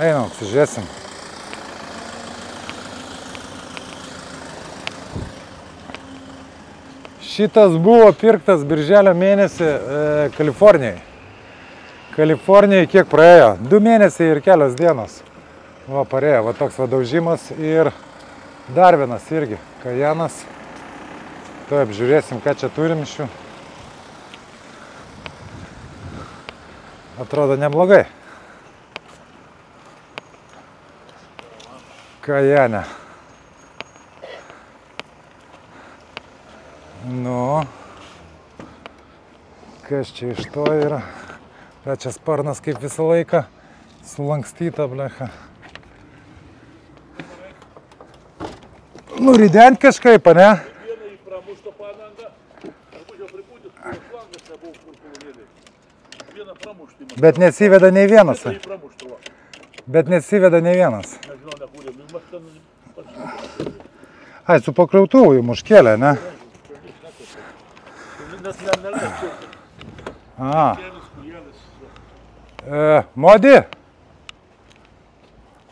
Einam, apsižiūrėsim. Šitas buvo pirktas birželio mėnesį Kalifornijai. Kalifornijai kiek praėjo? 2 mėnesiai ir kelios dienos. Va, parėjo, va toks vadaužimas ir dar vienas irgi, Kajanas. Tuoj apžiūrėsim, ką čia turim iš jų. Atrodo neblogai. Kajane. Nu, kas čia iš to yra? Bet čia sparnas kaip visą laiką, sulankstyta, blecha. Nurident kažkaip, ne? Vieną į pramuštą padangą, arbužio pripūtis, kur šlangas nebuvo kur kolonėliai. Vieną pramuštį. Bet nesiveda nei vienas. Į pramuštą, va. Bet nesiveda nei vienas. Nežinau, nekūrėm, mes ten pats. Ai, su pakrautuvu jums užkėlė, ne? Nes neleidžiu. A. Kėlis, kujelis. Modi?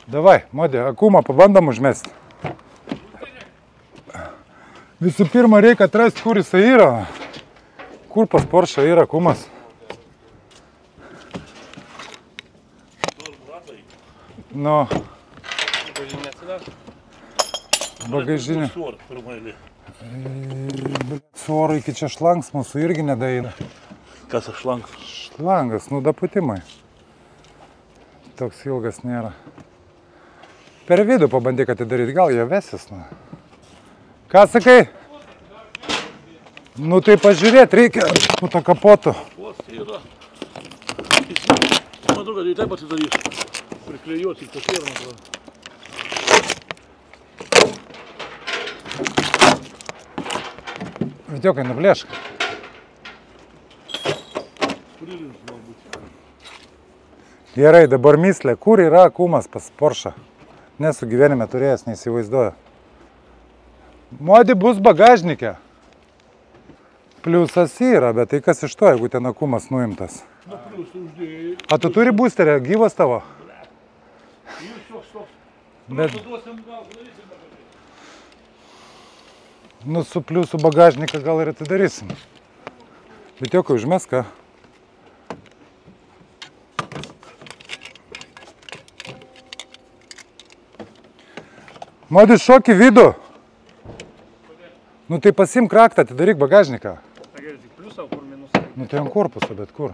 Davai, Modi, akumą pabandom užmesti. Visų pirma, reikia atrasti, kur jisai yra. Kur pas Porsche yra akumas. Nu. Bagažinė. Suoro iki čia šlangs mūsų irgi nedaeina. Kas šlangas? Šlangas, nu daputimai. Toks ilgas nėra. Per vidų pabandyk atidaryti, gal jie vesis. Nu. Ką sakai? Nu tai pažiūrėt reikia po to kapoto. Tai yra. Matau, kad į taip atidarys. Priklijuoti į tokie, man atrodo. Vitiokai, nublėšk. Prilins galbūt. Gerai, dabar myslė, kur yra akumas pas Porsche? Nesu gyvenime turėjęs, neįsivaizduoju. Modi bus bagažnikė. Pliusas yra, bet tai kas iš to, jeigu ten akumas nuimtas? Na, pliusą uždėjai. A tu turi būsterę, gyvas tavo? Jūs toks. Bet, Duosim gal, darysim bagažinį. nu, su pliusu bagažniką gal ir atidarysim. Vitiokai, užmesk, ką? Modi, šok į vidų. Nu tai pasimk raktą, atidaryk bagažniką. Tai gerai, tik pliusą, kur minusą? Nu tai ant korpuso, bet kur?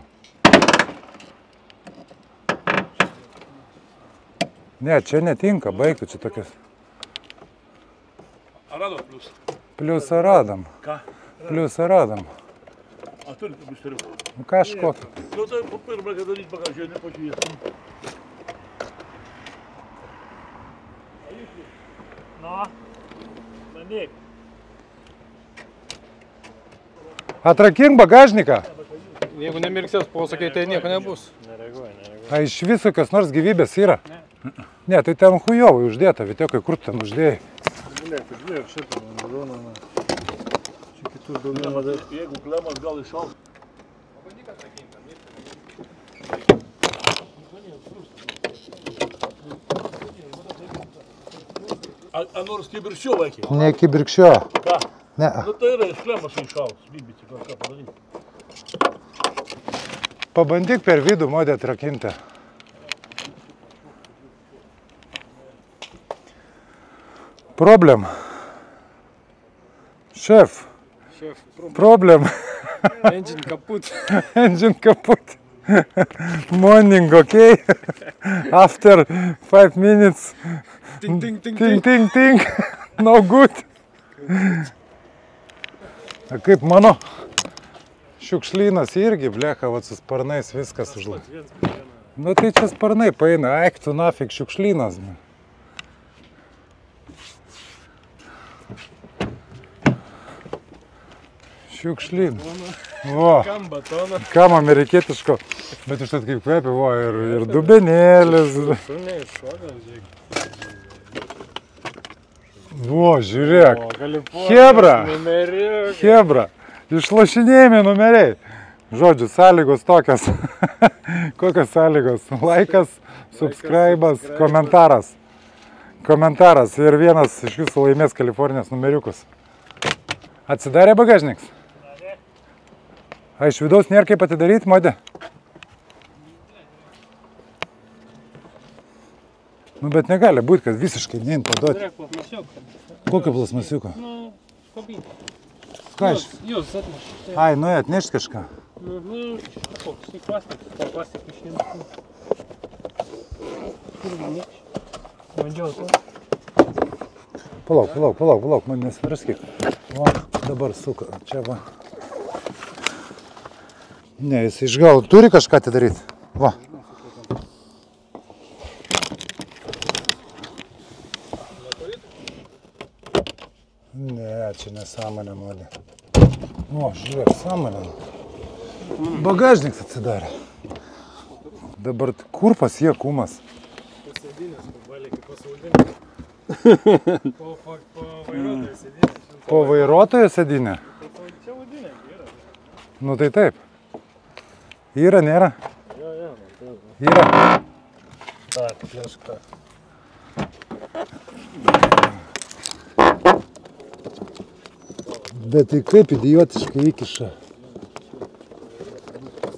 Ne, čia netinka, baigtų čia tokias. Ar radot pliusą? Pliusą radom. Ką? Pliusą radom. A turit bišterių? Nu kažkokį. Nu tai po pirmą, kad daryt bagažinį, pažiūrėsim. Nu, bandyk. Atrakink bagažniką. Jeigu nemirksės posakiai, tai nieko nebus. A iš viso kas nors gyvybės yra? Ne, tai ten hujovai uždėta, Vitiokai, kur tu ten uždėjai? Pažiūrėk, šitą, zoną. Čia kitur daugiau. Jeigu klemas gal iššaus. A nors kibirkščio vaikai? Ne kibirkščio. Ką? Ne. Nu tai yra iš klemas iššaus. Bibyti kažką padaryti. Pabandyk per vidų, Modi, atrakinti. Problem. Šef. Problem. Engine kaput. Engine kaput. Morning, okay? After 5 minutes. Ting, ting, ting, Ting, ting. ting, ting. No good. A kaip mano šiukšlynas irgi, blecha, vat su sparnais viskas užla. Nu tai čia sparnai paeina, eik tu nafik šiukšlynas. Šiukšlyn. O, Kam batoną. kam amerikietiško, bet iš kaip kvepia, o, ir dubenėlis. Šuniai šokas, žiūrėk. O, žiūrėk. O, Kalifornijos Chebra. numeriukai. Chebra, išlošinėjami numeriai. Žodžiu, sąlygos tokios. Kokios sąlygos? Laikas, subscribas, komentaras. Komentaras ir vienas iš jūsų laimės Kalifornijos numeriukus. Atsidarė bagažniks? A iš vidaus nėra kaip atidaryti, modė? Nu, bet negali būti, kad visiškai nein paduoti. Kokio plasmasiuko? Nu, kabinė. Ką iš? Jūs atnešite. Ai, nu, atnešt kažką. Nu, koks, tai plastikas, to plastik išimti. Irgi nieks. Bandžiau to. Palauk, man nesvarskik. O, dabar suka, čia va. Ne, jis iš gal turi kažką atidaryti. Va. Ne, čia nesąmonė, modė. O, žiūrėk, sąmonė. Bagažniks atsidarė. Dabar kur pas jie kumas? Pasėdinės, pabalė kaip pasaulinė. Po vairuotojo sėdinė. Po vairuotojo sėdinė? Čia vadinė, yra. Nu tai taip. Yra, nėra? Jo, tai. Yra. Tak, pleška. Bet tai kaip idiotiškai įkiša.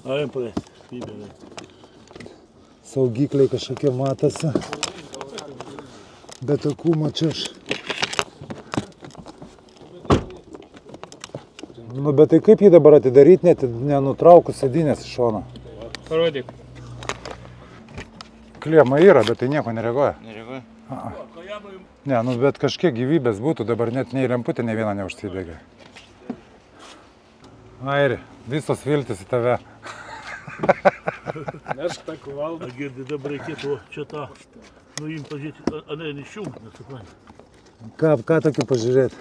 Ai, įbėlė. Saugikliai kažkokie matosi. Bet tokių mačiaš. Nu, bet tai kaip jį dabar atidaryti, net nenutraukus sėdinės iš šono? Parodyk. Kliema yra, bet tai nieko nereaguoja. Nereaguoja? Ne, nu, bet kažkiek gyvybės būtų, dabar net nei lemputė nei viena neužsidegė. Airi, visos viltis į tave. Nešk tą kuvaldą. Girdi, dabar reikėtų čia tą, nuimt pažiūrėti, ne, neišjungt, nesupranti. Ką tokį pažiūrėti?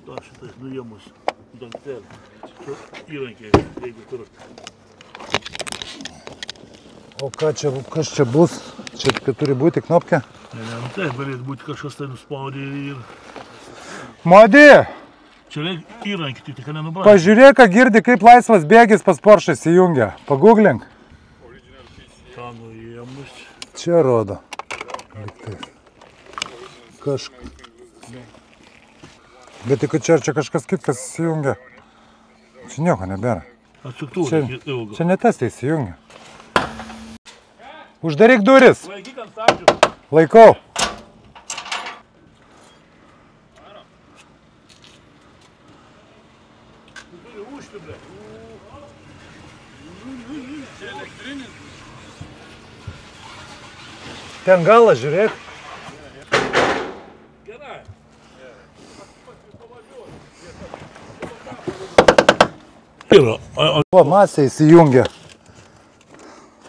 Ta šitai nuėmus dangtelį. Čia įrankiai, jeigu tur. O kas čia bus? Čia turi būti knopkė? Ne, tai galėtų būti kažkas tai nuspaudė ir... Modi! Čia reikia įrankį, tai tik nenubrauti. Pažiūrėk, ką girdi, kaip laisvas bėgis pas Porsche įsijungia. Pagooglink. Ką nuėmus. Čia rodo. Bet tik čia kažkas kitkas įsijungia. Čia nieko nebėra. Atsuktuvai ilgo. Čia ne tas tai įsijungia. Uždaryk duris. Laikyk ant stabdžių. Laikau. Turi užti, ble. Čia elektrinis. Ten galas, žiūrėk. Gerai. Yra. O, masė įsijungia.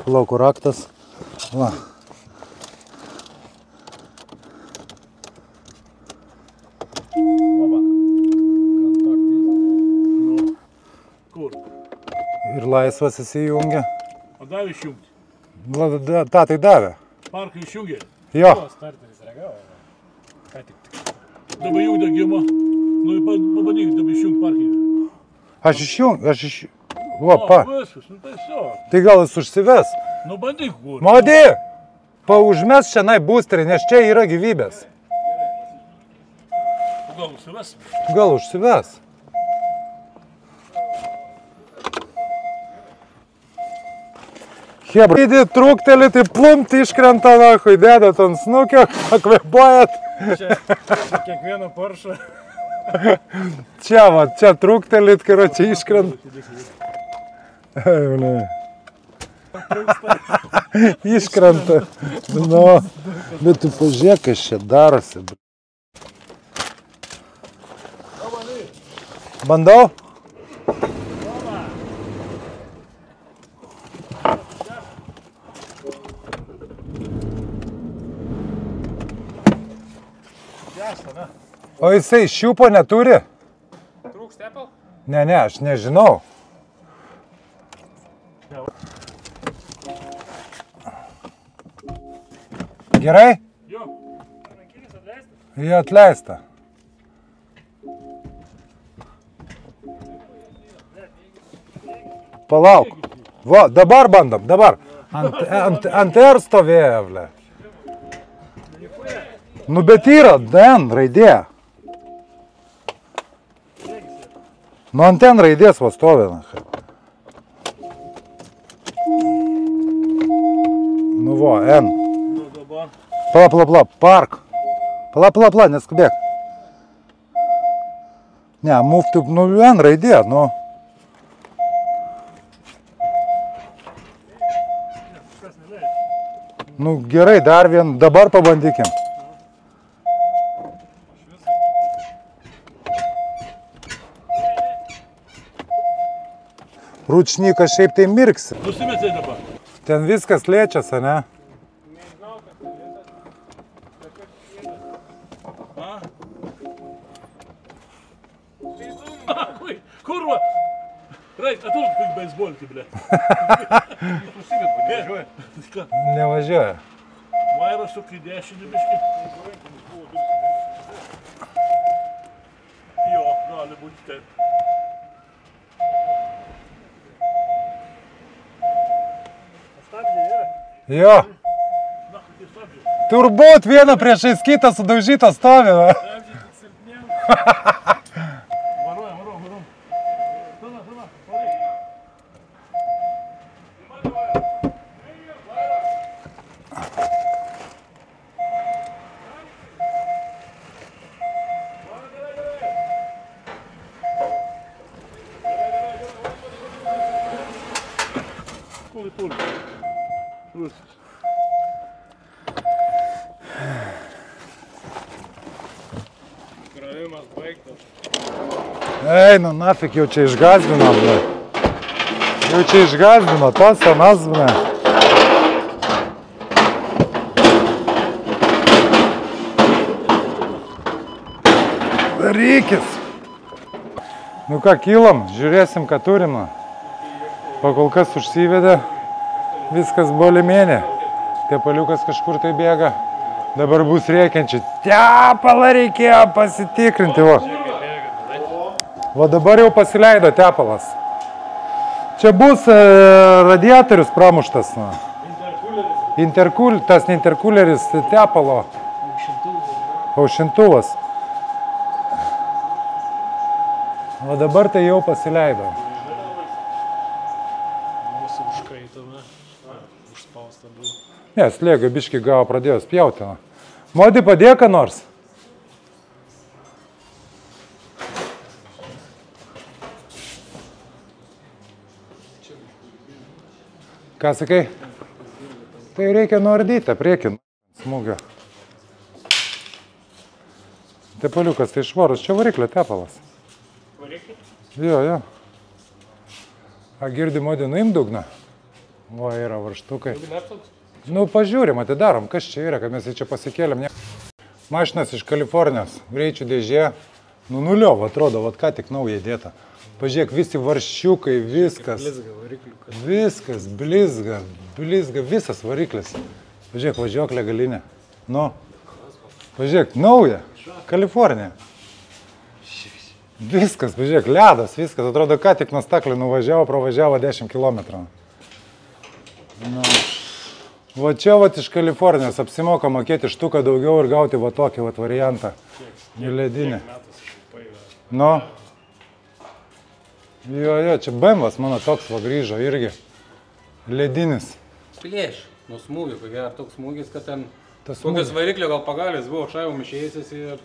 Palauk, raktas. Va. Kur? Ir laisvas įsijungia. O davė išjungti. Ta tai davė. Parką išjungė. Jo. Starteris reagavo. Ką tik. Dabar jų degimą. Nu, pabandyk dabar išjungti parkinį. Aš išjungiu. Opa. Viskas, nu tai viso. Tai gal jis užsives. Nu, bandyk kur. Modi! Paužmes šiandien boosterį, nes čia yra gyvybės. Gal užsives? Gal užsives. Hebra. Įdį trūktelį, tai plumti iškrenta, nahui, dedat ant snukio, akvebuojat. Čia kiekvieno Porsche. Čia, va, čia trūktelit, kai čia iškrenta. Iškrenta. Nu, bet tu pažiūrėk, kas čia darosi. Bandau? O jisai šiupo neturi? Trūks tepal? Ne, aš nežinau. Gerai? Jo. Rankinis atleistas? Jie atleista. Palauk. Va, dabar bandom, dabar. Ant R stovėjo, ble. Nu, bet yra N raidė. Nu, ant N raidės va stovė. Nu, va, N. Nu, dabar. Pala, park. Pala, neskubėk. Ne, move to, nu, N raidė, nu. Nu, gerai, dar vien, dabar pabandykim. Rūčnykas šiaip tai mirksi. Nusimetė dabar. Ten viskas lėčias, ane? Kurva! Reit, atrodo kaip beisbolki, ble. Nevažiuoja. Vairą suk į dešinį biškį. Jo, gali būti taip. Jo. Na, kokie stabdžiai. Turbūt vieną priešais kitą sudaužytą stovi, va. Varom. Tana, palik. Puli. Rusas. Kravimas baigtas. Ei, nu nafik, jau čia išgazdino, ble. Jau čia išgazdino, tas anas, ble. Rykis. Nu ką, kylam, žiūrėsim, ką turim. Pakol kas užsivedė, viskas bolimėnė. Tepaliukas kažkur tai bėga. Dabar bus rėkiančiai. Tepalą reikėjo pasitikrinti, va. Va dabar jau pasileido tepalas. Čia bus radiatorius pramuštas. Tas ne interkuleris, tepalo. Aušintuvas. O dabar tai jau pasileido. Mūsų užkaitome. Užspausta buvo. Ne, slėgio biškį gavo, pradėjo spjauti. Modi, padėka nors. Ką sakai? Tai reikia nuardyti, priekin smūgio. Tepaliukas, tai švarus, čia variklio tepalas. Variklį? Jo. A, girdi, Modi, nuim dugną. Va, yra varštukai. Nu, pažiūrim, atidarom, kas čia yra, kad mes čia pasikėlėm. Mašinas iš Kalifornijos, greičių dėžė. Nu, nuliov, atrodo, vat ką tik nauja dėta. Pažiūrėk, visi varščiukai, viskas. Viskas, blizga, visas variklis. Pažiūrėk, važiuoklė galinė. Nu, pažiūrėk, nauja, Kalifornija. Viskas, pažiūrėk, ledas, viskas. Atrodo, ką tik nuo staklį nuvažiavo, pravažiavo 10 km. Nu. Va čia vat iš Kalifornijos apsimoka mokėti štuką daugiau ir gauti va tokį vat variantą. Ledinį. Nu. Jo, čia BMW'as mano toks va grįžo irgi. Ledinis. Plėš, nuo smūgių, kai gero toks smūgis, kad ten kokias variklio gal pagalės buvo šaivum išėjęsis ir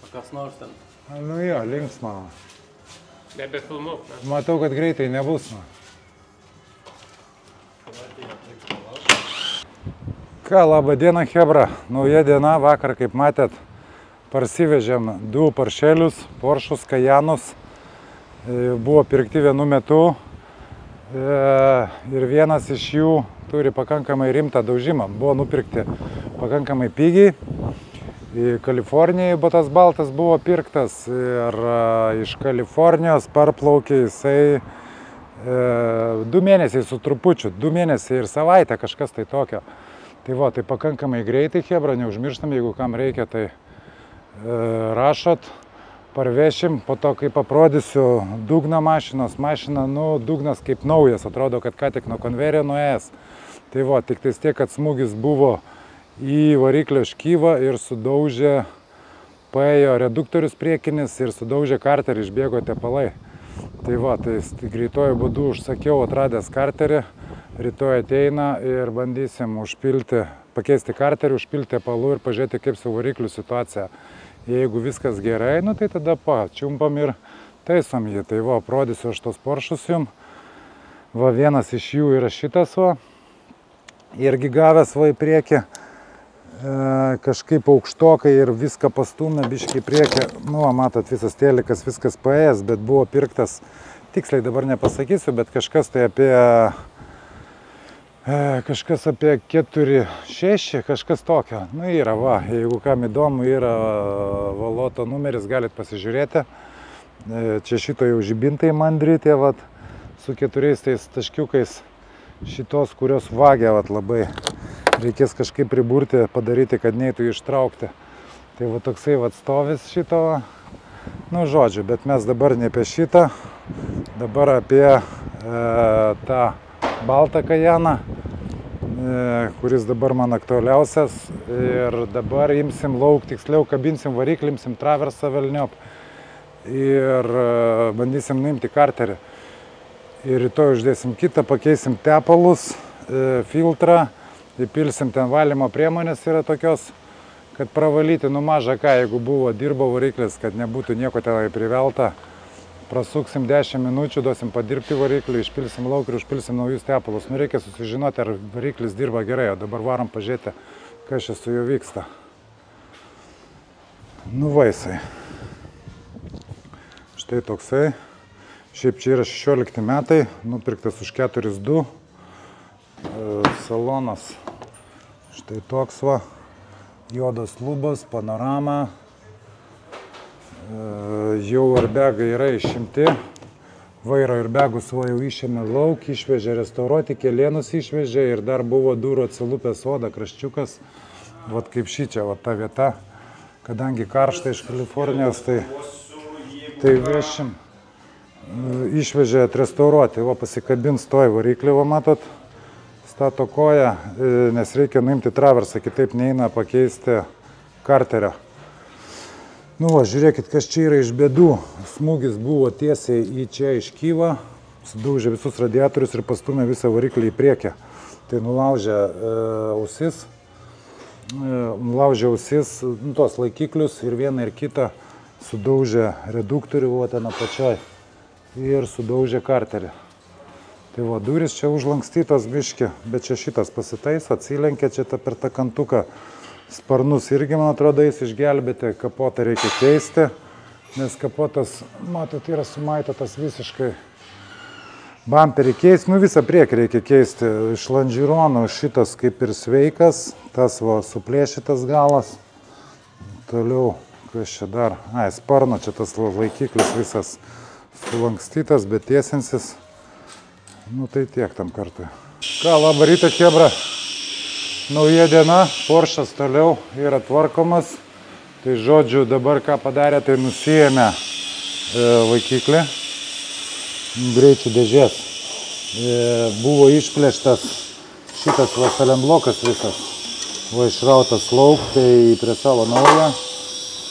kas nors ten. Nu jo, linksma. Nebefilmuok, ne? Matau, kad greitai nebus. Ką, laba diena, chebra. Nauja diena, vakar, kaip matėt, parsivežėm 2 paršelius, Porschus, Cayenne'us. Buvo pirkti vienu metu ir vienas iš jų turi pakankamai rimtą daužimą. Buvo nupirkti pakankamai pigiai. Kalifornijai tas baltas buvo pirktas ir iš Kalifornijos parplaukė jisai 2 mėnesiai su trupučiu, 2 mėnesiai ir savaitę, kažkas tai tokio. Tai va, tai pakankamai greitai, chebra, neužmirštam, jeigu kam reikia, tai rašot. parvešim, po to kai paprodysiu dugną mašinos, mašina, nu, dugnas kaip naujas, atrodo, kad ką tik nuo konvejerio nuėjęs. Tai va, tik tais tiek, kad smūgis buvo į variklio škyvą ir sudaužė, paėjo reduktorius priekinis ir sudaužė karterį, išbėgo tepalai. Tai va, tai greituoju būdu užsakiau atradęs karterį, rytoj ateina ir bandysim užpilti, pakeisti karterį, užpilti tepalų ir pažiūrėti, kaip su varikliu situacija. Jeigu viskas gerai, nu tai tada čiumpam ir taisom jį. Tai va, parodysiu aš tos Porschus jum. Va, vienas iš jų yra šitas va. Irgi gavęs va į priekį. Kažkaip aukštokai ir viską pastumė biškai į priekį. Nu, matot, visas telikas, viskas paėjęs, bet buvo pirktas, tiksliai dabar nepasakysiu, bet kažkas tai apie 4-6, kažkas tokio. Nu, yra, va, jeigu kam įdomu, yra valoto numeris, galit pasižiūrėti. Čia šito jau žibintai mandrytė, vat, su 4 tais taškiukais. Šitos, kurios vagia, vat, labai reikės kažkaip priburti, padaryti, kad neitų ištraukti. Tai va toksai vat stovis šito, nu, žodžiu, bet mes dabar ne apie šitą, dabar apie tą baltą Kajaną, kuris dabar man aktualiausias. Ir dabar imsim lauk, tiksliau kabinsim variklį, imsim traversą velniop ir bandysim nuimti karterį. Ir rytoj uždėsim kitą, pakeisim tepalus, filtrą, įpilsim ten valymo priemonės yra tokios, kad pravalyti, nu maža ką, jeigu buvo dirbo variklis, kad nebūtų nieko tenai privelta. Prasuksim 10 minučių, duosim padirbti variklį, išpilsim lauk ir užpilsim naujus tepalus. Nu, reikia susižinoti, ar variklis dirba gerai, o dabar varom pažiūrėti, kas čia su juo vyksta. Nu, vaisai. Štai toksai. Šiaip čia yra 16 metai, nupirktas už 4,2. Salonas. Štai toks va. Juodas lubas, panorama. Jau airbegai yra išimti, vairo airbegus va jau išėmė lauk, išvežė restauruoti, kelienus išvežė ir dar buvo durų atsilupęs oda, kraščiukas, vat kaip šičia, vat ta vieta, kadangi karšta iš Kalifornijos, tai vešim, išvežė atrestauruoti, va pasikabins toj variklį, va matot, stato koją, nes reikia nuimti traversą, kitaip neina pakeisti karterio. Nu va, žiūrėkit, kas čia yra iš bėdų. Smūgis buvo tiesiai į čia iškyvą, sudaužė visus radiatorius ir pastumė visą variklį į priekį. Tai nulaužė ausis, tos laikiklius ir vieną ir kitą sudaužė reduktorių, va ten apačioj ir sudaužė karterį. Tai va, durys čia užlankstytos biški, bet čia šitas pasitaiso, atsilenkia čia per tą kantuką. Sparnus irgi, man atrodo, jis išgelbėti, kapotą reikia keisti, nes kapotas, matot, yra sumaitotas visiškai. Bamperį keisti, nu visą priekį reikia keisti. Iš lonžironų šitas kaip ir sveikas, tas va suplėšytas galas. Toliau, kas čia dar, sparno, čia tas laikiklis visas sulankstytas, bet tiesinsis. Nu tai tiek tam kartui. Ką, labą rytą, chebra. Nauja diena, Porschas toliau yra tvarkomas. Tai žodžiu, dabar ką padarė, tai nusijėmė laikiklį greičių dėžės. Buvo išplėštas šitas salenblokas visas. Va išrautas lauk, tai prie savo naują.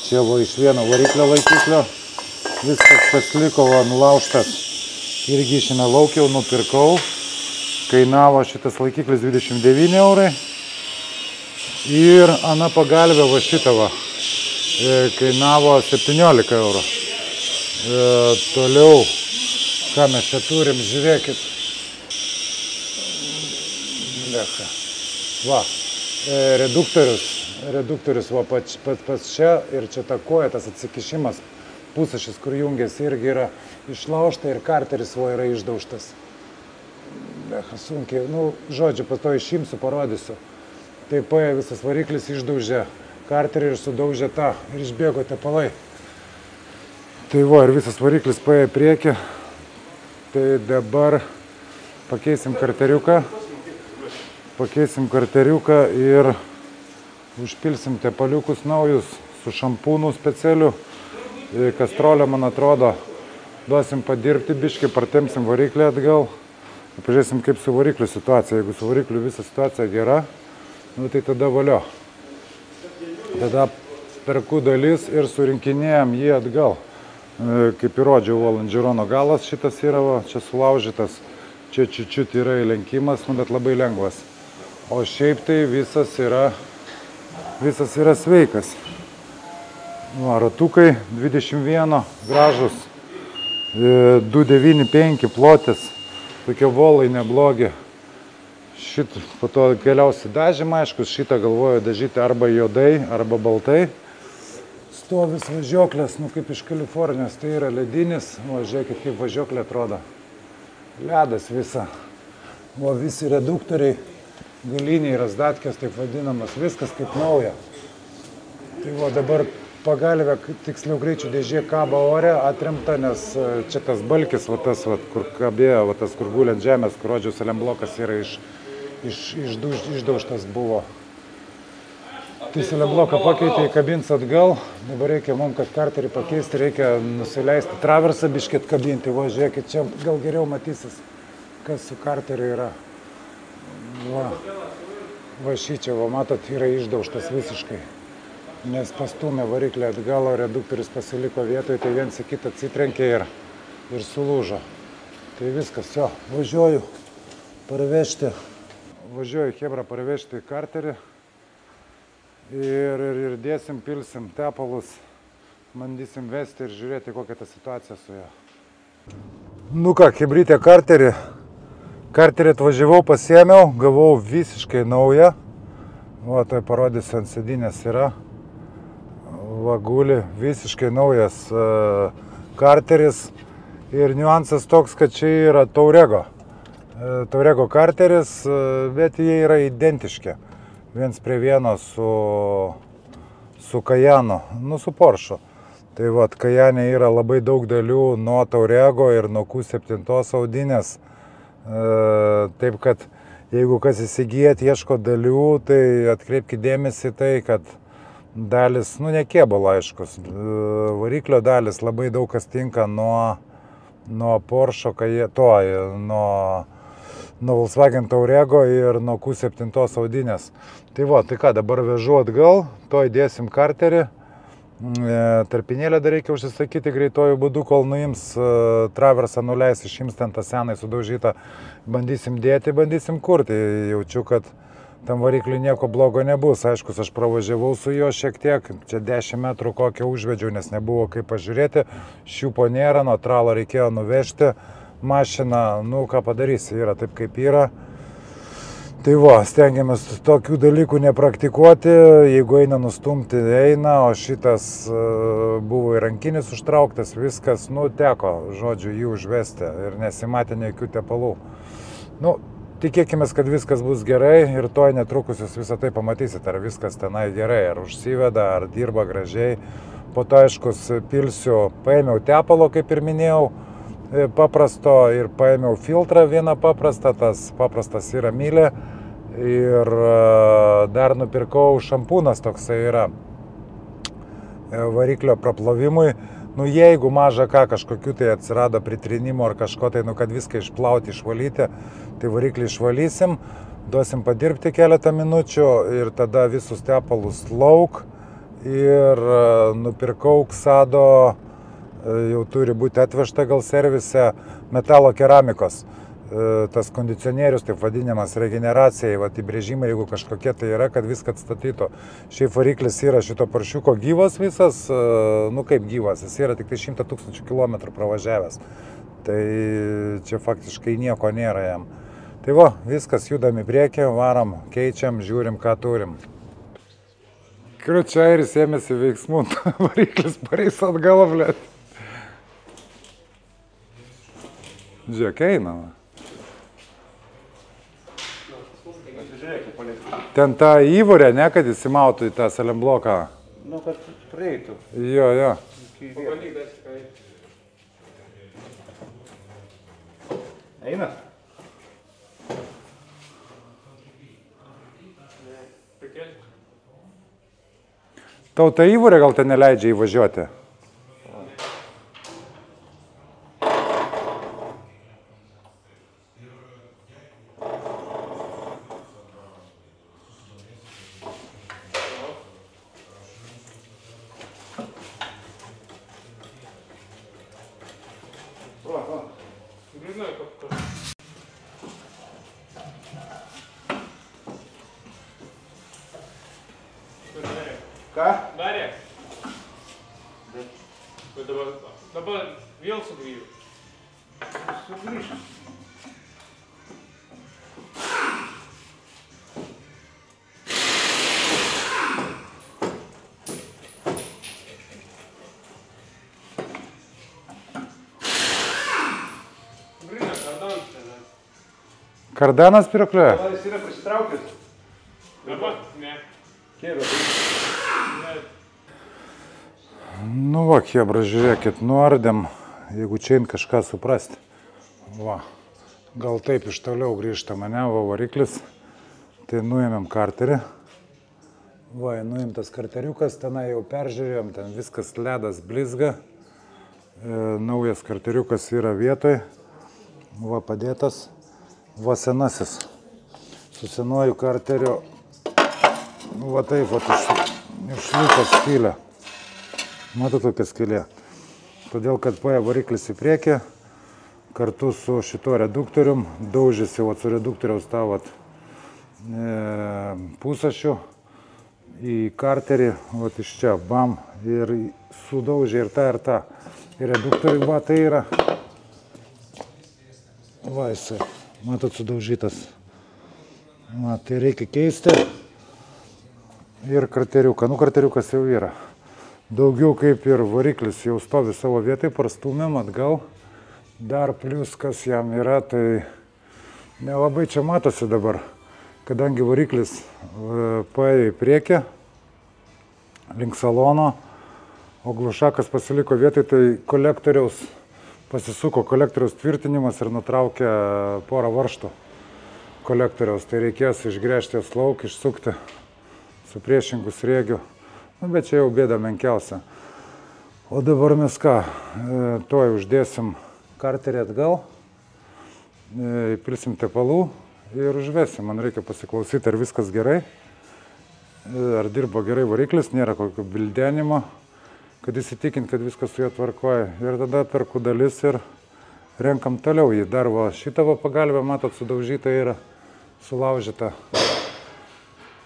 Čia va iš vieno variklio laikiklio. Viskas pasiliko va nulaužtas. Irgi išėmė lauk, jau nupirkau. Kainavo šitas laikiklis 29 eurai. Ir ana pagalbė va šitą va, kainavo 17 eurų. Toliau, ką mes čia turim, žiūrėkit. Lecha. Va, reduktorius va pats čia ir čia ta koja, tas atsikišimas, pusašis, kur jungiasi, irgi yra išlaužta ir karteris va yra išdaužtas. Lecha, sunkiai, nu, žodžiu, pas to išimsiu, parodysiu. Taip paėjo visas variklis, išdaužė karterį ir sudaužė tą ir išbėgo tepalai. Tai va, ir visas variklis paėjo priekį. Tai dabar pakeisim karteriuką ir užpilsim tepaliukus naujus su šampūnu specialiu. kastrolę, man atrodo, duosim padirbti biškį, partemsim variklį atgal. Pažiūrėsim, kaip su varikliu situacija. Jeigu su varikliu visa situacija gera, nu, tai tada valio. Tada perku dalis ir surinkinėjom jį atgal. Kaip įrodžiau, lonžerono galas šitas yra, va, čia sulaužytas, čia čiut yra įlenkimas, nu, bet labai lengvas. O šiaip tai visas yra sveikas. Va, ratukai 21 gražus, 295 plotis. Tokie volai neblogi. Šitą po to keliausi dažymą, aišku, šitą galvoju dažyti arba juodai, arba baltai. Stovis važiuoklės, nu kaip iš Kalifornijos, tai yra ledinis. O, žiūrėkit, kaip važiuoklė atrodo. Ledas visa. O, visi reduktoriai, galiniai, razdatkės, taip vadinamas, viskas kaip nauja. Tai va, dabar pagalvė, tiksliau greičių dėžė kaba ore, atremta, nes čia tas balkis, va tas, va, kur kabėjo, va tas, kur guliant žemės, kur rodžiaus selemblokas yra išdaužtas buvo. Tai selembloką pakeitė, įkabins atgal. Dabar reikia mums, kad karterį pakeisti, reikia nusileisti traversą biškį atkabinti. Va, žiūrėkit, čia gal geriau matysis, kas su karteriu yra. Va šičia, va, matot, yra išdaužtas visiškai. Nes pastumė variklį atgal, o reduktorius pasiliko vietoje, tai viens į kitą atsitrenkė ir sulūžo. Tai viskas, jo, važiuoju parvežti. Važiuoju, chebra, parvežti karterį ir dėsim, pilsim tepalus, bandysim vesti ir žiūrėti, kokia ta situacija su juo. Nu ką, hebrytė karterį atvažiavau, pasiėmiau, gavau visiškai naują. Va, tai parodysiu, ant sėdynės yra. Va, guli visiškai naujas karteris ir niuansas toks, kad čia yra Taurego. Taurego karteris, bet jie yra identiški. Viens prie vieno su Kajanu, nu su Porsche. Tai va, Kajane yra labai daug dalių nuo Taurego ir nuo Q7 audinės. Taip kad jeigu kas įsigijat, ieško dalių, tai atkreipkite dėmesį tai, kad dalis, nu ne kėbalo aiškus, variklio dalis labai daug kas tinka nuo Porsche, nuo Volkswagen Taurego ir nuo Q7 audinės. Tai va, tai ką, dabar vežu atgal, to įdėsim karterį. Tarpinėlę dar reikia užsisakyti greitojų būdų, kol nuims traversą, nuleis, išims ten tą senai sudaužytą, bandysim dėti, bandysim kurti. Jaučiu, kad tam varikliui nieko blogo nebus. Aiškus, aš pravažiavau su juo šiek tiek, čia 10 metrų kokią užvedžiau, nes nebuvo kaip pažiūrėti. Šiupo nėra, nuo tralo reikėjo nuvežti mašiną, nu ką padarysi, yra taip kaip yra. Tai va, stengiamės tokių dalykų nepraktikuoti, jeigu eina nustumti, eina, o šitas buvo ir rankinis užtrauktas, viskas, nu teko, žodžiu, jį užvesti ir nesimatė jokių tepalų. Nu, tikėkime, kad viskas bus gerai ir toj netrukus jūs visą tai pamatysit, ar viskas tenai gerai, ar užsiveda, ar dirba gražiai. Po to, aiškus, pilsiu, paėmiau tepalo, kaip ir minėjau, paprasto ir paėmiau filtrą vieną paprastą, tas paprastas yra Milė ir dar nupirkau šampūnas toksai yra variklio praplovimui. Nu jeigu maža ką kažkokiu tai atsirado pritrinimo ar kažko tai, nu kad viską išplauti, išvalyti, tai variklį išvalysim, duosim padirbti keletą minučių ir tada visus tepalus lauk ir nupirkau Ksado, jau turi būti atvežta gal servise, metalo keramikos. Tas kondicionierius, taip vadinamas, regeneracijai, va, įbrėžimai, jeigu kažkokie tai yra, kad viską atstatytų. Šiaip variklis yra šito paršiuko gyvas visas, nu kaip gyvas, jis yra tik tai 100 000 kilometrų pravažiavęs. Tai čia faktiškai nieko nėra jam. Tai va, viskas, judam į priekį, varom, keičiam, žiūrim, ką turim. Kriučiairis ėmėsi veiksmų, variklis pareis atgal, blėt. Žiūrėk, eina. Ten tą įvorę, ne, kad įsimautų į tą selembloką. Nu, kad praeitų. Jo, jo. Eina? Tau ta įvorė gal ten neleidžia įvažiuoti? Ką? Darė. Bet dabar vėl sugrįžo. Sugrįžim. Kardanas pirklioja? Gal jis yra prisitraukęs? Dabar? Ne. Kėlė. Nu va, chebra, žiūrėkit, nuardėm, jeigu čia kažką suprasti. Va, gal taip iš toliau grįžta mane, va variklis. Tai nuėmėm karterį. Va, nuimtas karteriukas, tenai jau peržiūrėjom, ten viskas ledas blizga. Naujas karteriukas yra vietoj. Va, padėtas. Va, senasis. Su senuoju karteriu. Va taip, va, išliko skylė. Matau tokia skylė. Todėl, kad paėjo variklis į priekį, kartu su šituo reduktorium, daužėsi va, su reduktoriaus tą va, pusašių į karterį, va, iš čia, bam, ir sudaužė ir tą. Ir reduktoriui, va, tai yra. Va, jisai. Matot, sudaužytas. Va, tai reikia keisti. Ir karteriuką. Nu, karteriukas jau yra. Daugiau kaip ir variklis jau stovi savo vietai, prastumėm atgal. Dar plius, kas jam yra, tai nelabai čia matosi dabar. Kadangi variklis paėjo į priekį, link salono, o glušakas pasiliko vietoj, tai kolektoriaus pasisuko kolektoriaus tvirtinimas ir nutraukė porą varžtų kolektoriaus. Tai reikės išgręžti lauk, išsukti su priešingų sriegiu. Nu, bet čia jau bėda menkiausia. O dabar mes ką? Tuoj uždėsim karterį atgal, įpilsim tepalų ir užvesim. Man reikia pasiklausyti, ar viskas gerai, ar dirba gerai variklis, nėra kokio bildenimo, kad įsitikint, kad viskas su juo tvarkoja. Ir tada perku dalis ir renkam toliau jį. Dar va, šitą va pagalbę, matot, sudaužyta yra, sulaužyta.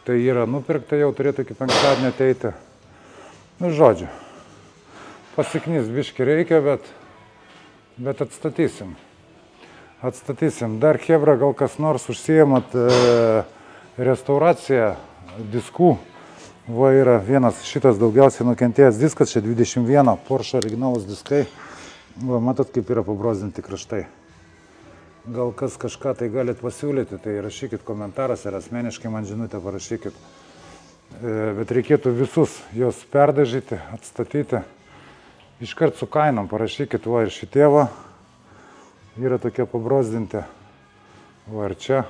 Tai yra nupirkta, jau turėtų iki penktadienio ateiti. Nu, žodžiu, pasiknys biški reikia, bet atstatysim. Atstatysim. Dar, chebra, gal kas nors užsiėmat restauraciją diskų. Va, yra vienas šitas daugiausiai nukentėjęs diskas, čia 21 Porsche originalus diskai. Va, matot, kaip yra pabrozdinti kraštai. Gal kas kažką tai galit pasiūlyti, tai rašykit komentaras ir asmeniškai man žinutę parašykit. Bet reikėtų visus jos perdažyti, atstatyti. Iškart su kainom parašykit, va, ir šitie va yra tokie pabrozdinti. Va, ir čia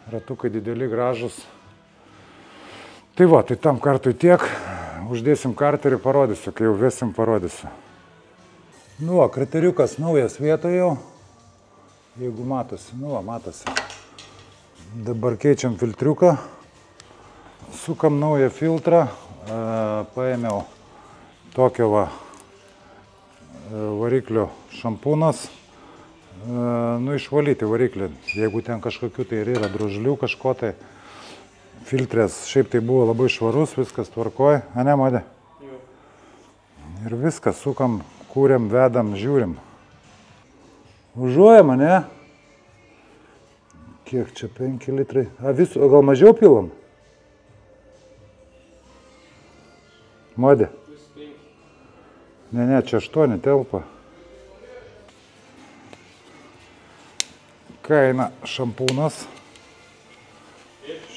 ratukai dideli, gražus. Tai va, tai tam kartui tiek, uždėsim karterį, parodysiu, kai jau vesim, parodysiu. Nu, va, karteriukas naujas vietoje jau, jeigu matosi, nu, va, matosi. Dabar keičiam filtriuką, sukam naują filtrą, paėmiau tokio va, variklio šampūnas, nu, išvalyti variklį, jeigu ten kažkokių tai yra drožlių kažko tai. Filtrės šiaip tai buvo labai švarus, viskas tvarkoj, ane, Modė? Jo. Ir viskas, sukam, kūrėm, vedam, žiūrim. Užuojam, ane? Kiek čia, 5 litrai? O gal mažiau pilam? Modė? Ne, čia 8 telpa. Kaina šampūnas.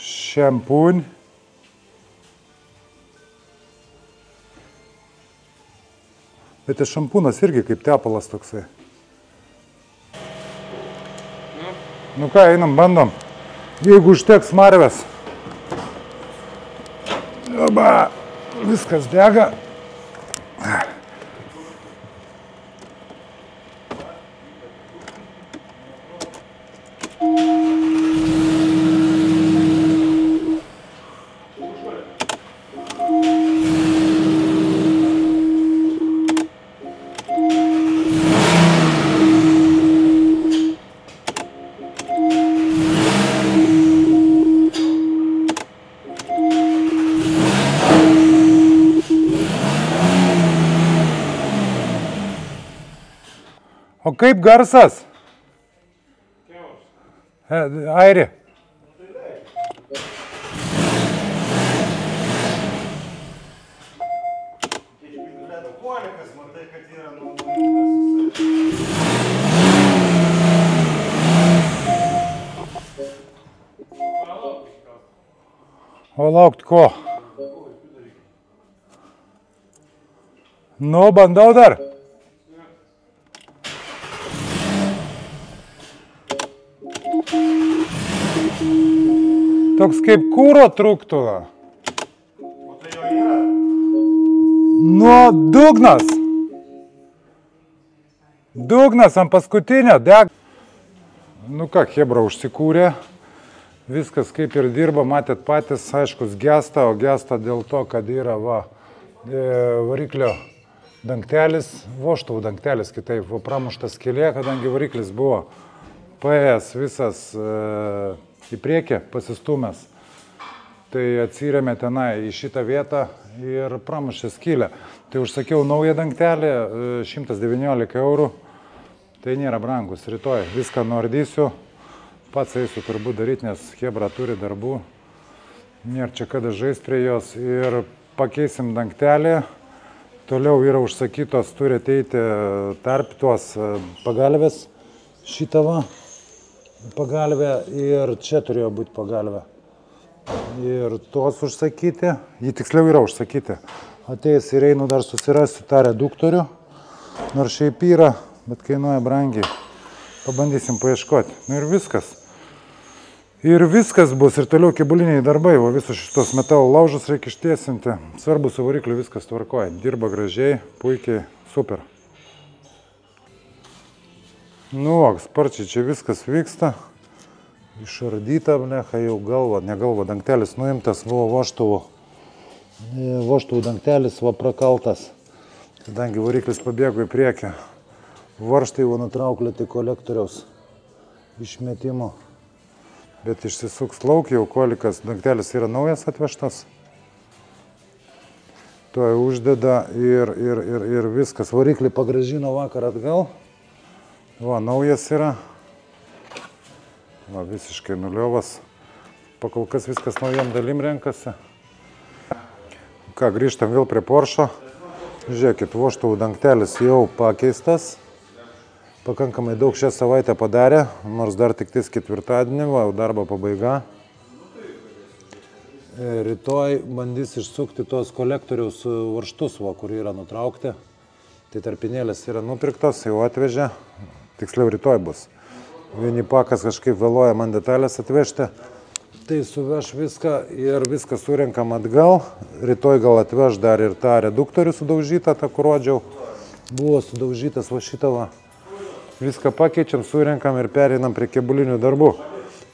Šampūn. Bet tas šampūnas irgi kaip tepalas toksai. Nu ką, einam, bandom. Jeigu užteks smarvės. Oba, viskas dega. O kaip garsas? Airi. O laukt ko? Nu, bandau dar. Toks kaip kūro trūktų. O tai jo yra? Nu, dugnas. Dugnas ant paskutinio deg. Nu ką, chebra užsikūrė. Viskas kaip ir dirba, matėt patys, aiškus gesta, o gesta dėl to, kad yra variklio dangtelis, voštuvų dangtelis kitaip, pramuštas skylė, kadangi variklis buvo paėjęs visas į priekį, pasistumęs. Tai atsirėmė tenai į šitą vietą ir pramušė skylę. Tai užsakiau naują dangtelį, 119 eurų. Tai nėra brangus, rytoj viską nuardysiu. Pats eisiu turbūt daryti, nes chebra turi darbų. Nėra čia kada žais prie jos. Ir pakeisim dangtelį. Toliau yra užsakytos, turi ateiti tarp tuos pagalvės. Šitą va pagalvę ir čia turėjo būti pagalvė. Ir tuos užsakyti. Jį tiksliau yra užsakyti. Ateis ir einu dar susirasti tą reduktorių. Nors šiaip yra, bet kainuoja brangiai. Pabandysim paieškoti. Nu ir viskas. Ir viskas bus, ir toliau kebuliniai darbai, o visus šitos metalo laužus reikia ištiesinti. Svarbu su varikliu viskas tvarkoja. Dirba gražiai, puikiai, super. Nu, sparčiai čia viskas vyksta. Išardyta, blecha, jau galva, ne galva, dangtelis nuimtas, buvo voštuvų. Voštuvų dangtelis, va prakaltas. Kadangi variklis pabėgo į priekį. Varžtai buvo nutrauklėti kolektoriaus išmetimo. Bet išsisuks lauk, jau kolikas dangtelis yra naujas atvežtas. Tuoj uždeda ir viskas. Variklį pagrąžino vakar atgal. Va, naujas yra. Va, visiškai nuliovas. Pakol kas viskas naujam dalim renkasi. Ką, grįžtam vėl prie Porsche. Žiūrėkit, voštuvų dangtelis jau pakeistas. Pakankamai daug šią savaitę padarė, nors dar tik tais ketvirtadienį, va, darbo pabaiga. Rytoj bandys išsukti tos kolektoriaus varžtus, va, kur yra nutraukti. Tai tarpinėlės yra nupirktos, jau atvežė. Tiksliau rytoj bus. Vieni pakas kažkaip vėluoja man detalės atvežti. Tai suveš viską ir viską surenkam atgal. Rytoj gal atveš dar ir tą reduktorių sudaužytą, tą kur rodžiau. Buvo sudaužytas va šitą va. Viską pakeičiam, surenkam ir pereinam prie kebulinių darbų.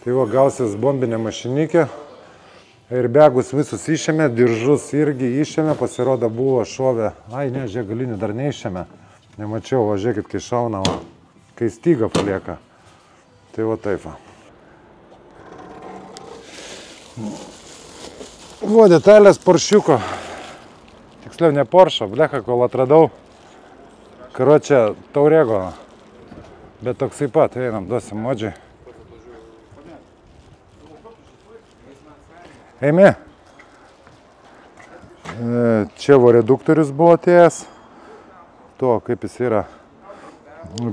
Tai va, gausis bombinė mašinikė. Airbagus visus išėmė, diržus irgi išėmė, pasirodo buvo šovę. Ai, ne, žiūrėk, galinių dar neišėmė. Nemačiau, va, žiūrėkit, kai šauna, va, kai stygą palieka. Tai va taip va. Va, detalės Poršiuko. Tiksliau, ne Porsche, blecha, kol atradau. Karočią, Taurego. Bet toksai pat, einam, duosim modžiai. Eimi. Čia va reduktorius buvo atėjęs. To, kaip jis yra.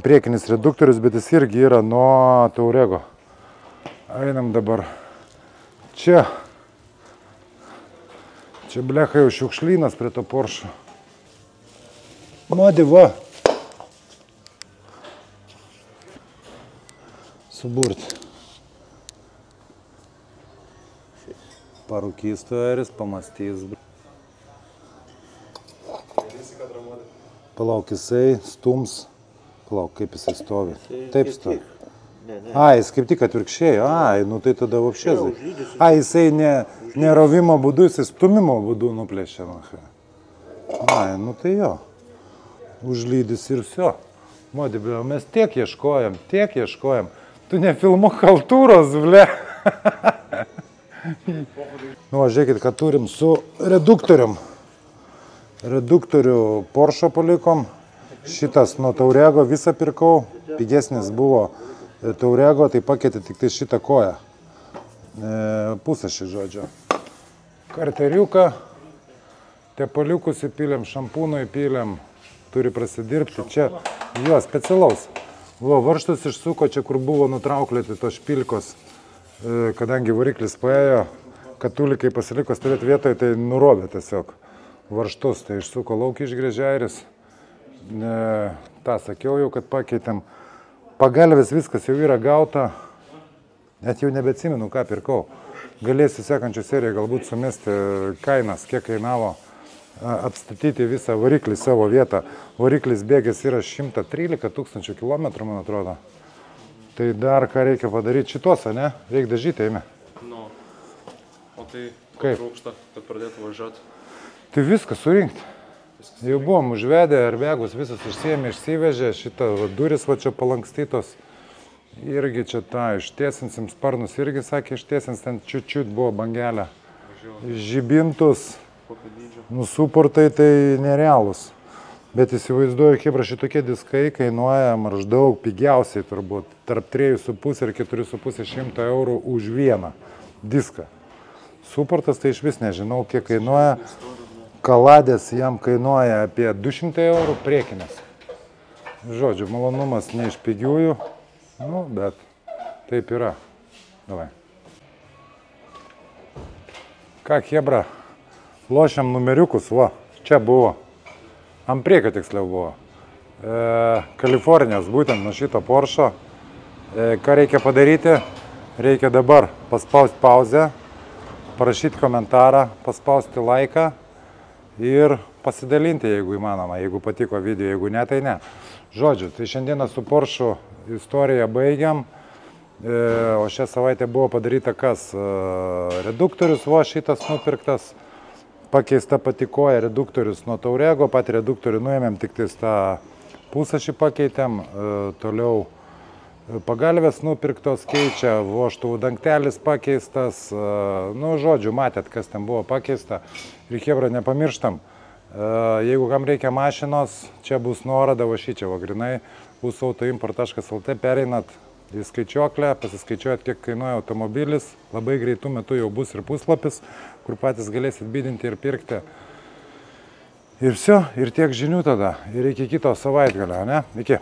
Priekinis reduktorius, bet jis irgi yra nuo Taurego. Einam dabar. Čia. Čia blecha jau šiukšlynas prie to Porsche. Modi, va. Suburti. Parūkys tueris, pamastys. Palauk, jisai stums. Palauk, kaip jisai stovi. Taip stovi. Ai, jis kaip tik atvirkščiai. Ai, nu tai tada vapšėzai. Ai, jisai ne rovimo būdu, jisai stumimo būdu nuplėšė. Ai, nu tai jo. Užlydys ir vsio. Modi, mes tiek ieškojam. Tu nefilmuok haltūros, ble. Nu, žiūrėkit, kad turim su reduktorium. Reduktorių Porsche palikom. Šitas nuo Taurego visą pirkau, pigesnis buvo Taurego, tai pakeitė tik tai šitą koją. Pusašį, žodžiu. Karteriuką, tepaliukus įpylėm, šampūną įpylėm, turi prasidirbti. Čia jo specialaus. Varžtus išsuko čia, kur buvo nutrauklėti tos špilkos, kadangi variklis paėjo, katulikai pasiliko stovėti vietoje, tai nurovė tiesiog varžtus, tai išsuko lauk išgrėžeris. Ta sakiau jau, kad pakeitėm. Pagalvės viskas jau yra gauta, net jau nebeatsimenu, ką pirkau. Galėsiu sekančią seriją galbūt sumesti kainas, kiek kainavo apstatyti visą variklį savo vietą. Variklis bėgęs yra 113 000 kilometrų, man atrodo. Tai dar ką reikia padaryti šitos, ne? Reikia dažyti, eime. Nu, o tai kaip trūksta, kad pradėtų važiuoti? Tai viską surinkti. Jau buvom užvedę, arbėgus visas išsiėmė, išsivežė, šitą duris va čia palankstytos. Irgi čia tą ištiesinsim, sparnus irgi sakė ištiesins, ten čiut buvo bangelė. Žibintus, suportai tai nerealūs. Bet įsivaizduoju, kaip šitokie diskai kainuoja maždaug pigiausiai turbūt tarp 3,5 ir 4,5 eurų už vieną diską. Suportas tai iš vis nežinau, kiek kainuoja. Kaladės jam kainuoja apie 200 eurų priekinės. Žodžiu, malonumas ne iš pigiųjų, nu, bet taip yra. Davai. Ką, chebra, lošiam numeriukus, va, čia buvo. Ant priekio tiksliau buvo. Kalifornijos, būtent nuo šito Porsche. Ką reikia padaryti? Reikia dabar paspausti pauzę, parašyti komentarą, paspausti laiką ir pasidalinti, jeigu įmanoma, jeigu patiko video, jeigu ne, tai ne. Žodžiu, tai šiandieną su Porsche istoriją baigiam, o šią savaitę buvo padaryta kas? Reduktorius, va šitas nupirktas, pakeista pati koja, reduktorius nuo Taurego, patį reduktorių nuėmėm, tik tais tą pusašį pakeitėm, toliau pagalvės nupirktos keičia, vožtuvų dangtelis pakeistas, nu žodžiu, matėt, kas ten buvo pakeista. Ir chebra, nepamirštam, jeigu kam reikia mašinos, čia bus nuoroda, va šičia, va grinai, usautoimport.lt, pereinat į skaičiuoklę, pasiskaičiuojat, kiek kainuoja automobilis, labai greitų metų jau bus ir puslapis, kur patys galėsit bidinti ir pirkti. Ir viso, ir tiek žinių tada, ir iki kito savaitgalio, ne? Iki.